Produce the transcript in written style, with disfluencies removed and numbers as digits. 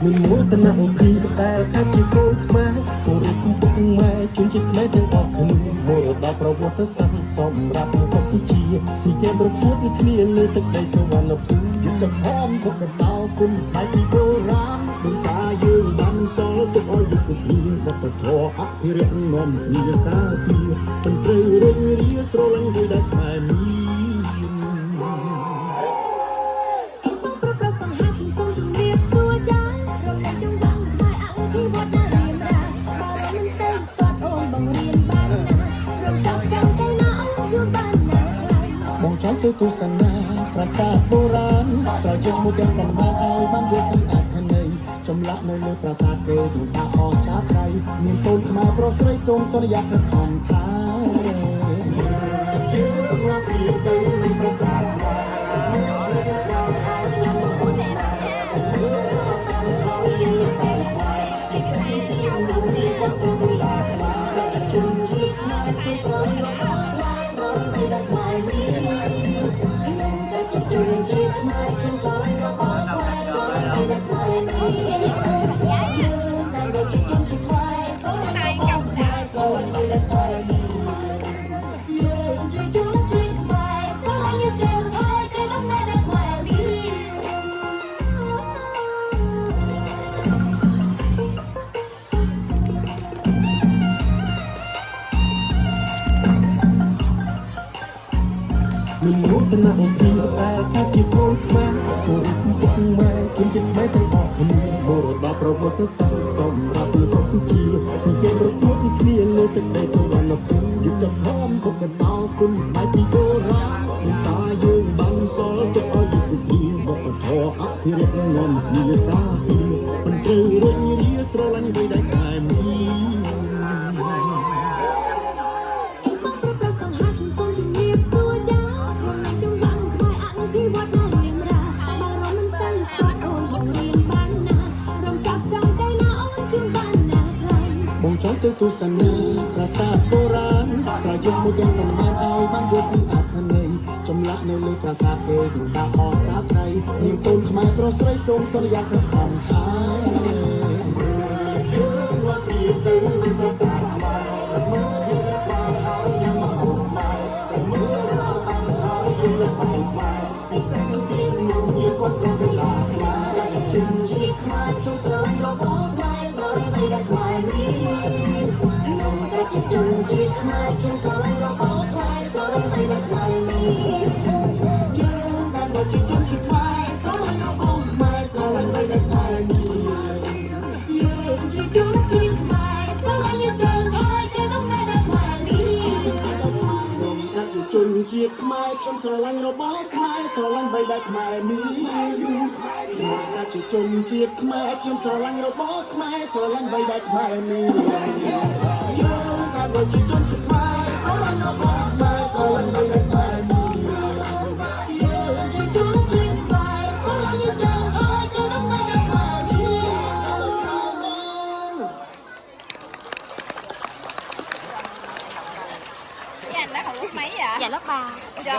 មានមួយតំណាក់ពីដែលខាត់ជាកូនខ្មែរគោរពពុកម៉ែជនជាតិខ្មែរទាំងអស់គ្នាមរតកប្រវត្តិសាស្ត្រសម្រាប់កម្ពុជាស៊ីហ្គេមប្រកួតគ្នាលើទឹកដីសុវណ្ណភូមិយុទ្ធភ័ណ្ឌពុកដៅគុណដៃពីបុរាណដូចតាយើងបានសល់ទុកឲ្យយុទ្ធគ្នាវប្បធម៌អភិរក្សនាំគ្នាការពារមិនត្រូវរងរាស្រលាញ់ដោយដែលខ្មែរមានបងចង់ទៅទស្សនាប្រាសាទបុរាណស្រែកឈ្មោះទាំងប៉ុន្មានឲ្យបានយល់ពីអត្ថន័យចម្លាក់នៅលើប្រាសាទគេដូចថាអស្ចារ្យត្រៃមានកូនខ្មែរប្រុសស្រីសូមសន្យាថាខំថាជឿว่าពីទៅនឹងប្រាសាទមានមួយតំណាក់ពីដែលខាត់ជាកូនខ្មែរគោរពពុកម៉ែជនជាតិខ្មែរទាំងអស់គ្នាមរតកប្រវត្តិសាស្ត្រសម្រាប់កម្ពុជាស៊ីហ្គេមប្រកួតគ្នាលើទឹកដីសុវណ្ណភូមិយុទ្ធភ័ណ្ឌពុកដៅគុណដៃពីបុរាណដូចតាយើងបានសល់ទុកឲ្យយុទ្ធគ្នាវប្បធម៌អភិរក្សនាំគ្នាការពារមិនត្រូវរញរាស្រលាញ់ដោយដែលខ្មែរមានបងចង់ទៅទស្សនាប្រាសាទបុរាណស្រែកឈ្មោះទាំងប៉ុន្មានឲ្យបានយល់ពីអត្ថន័យចម្លាក់នៅលើប្រាសាទគេដូចថាអស្ចារ្យត្រៃមានកូនខ្មែរប្រុសស្រីសូមសន្យាថាខំថាជឿว่าពីទៅនឹងប្រាសាទខ្មែរមើលហើយยังមកហូបមកមើលហើយយើងបាយខ្មែរពិសេសពីនោះយើងក៏ត្រូវเวลาខ្មែរជិះជីខ្មែរចូលស្រែរបស់ខ្មែរស្រែនៃខ្មែរនេះជនជាតិខ្មែរខ្ញុំស្រឡាញ់របស់ខ្មែរស្រឡាញ់នៃខ្មែរនេះយើងបានមកជាជនជាតិខ្មែរស្រឡាញ់របស់ខ្មែរស្រឡាញ់នៃខ្មែរនេះយើងជាជនជាតិខ្មែរស្រឡាញ់ទាំងហើយគេต้องនៅในខ្មែរនេះខ្ញុំថាជាជនជាតិខ្មែរខ្ញុំស្រឡាញ់របស់ខ្មែរស្រឡាញ់បីដែលខ្មែរនេះខ្ញុំថាជាជនជាតិខ្មែរខ្ញុំស្រឡាញ់របស់ខ្មែរស្រឡាញ់បីដែលខ្មែរនេះបើជាជនជាតិខ្មែរស្រឡាញ់របស់ខ្មែរស្រឡាញ់បីដែលខ្មែរនេះយើងជាជនជាតិខ្មែរស្រឡាញ់ទាំងហើយគេต้องនៅในខ្មែរនេះCái anh đó học lớp mấy vậy? Dạ lớp 3.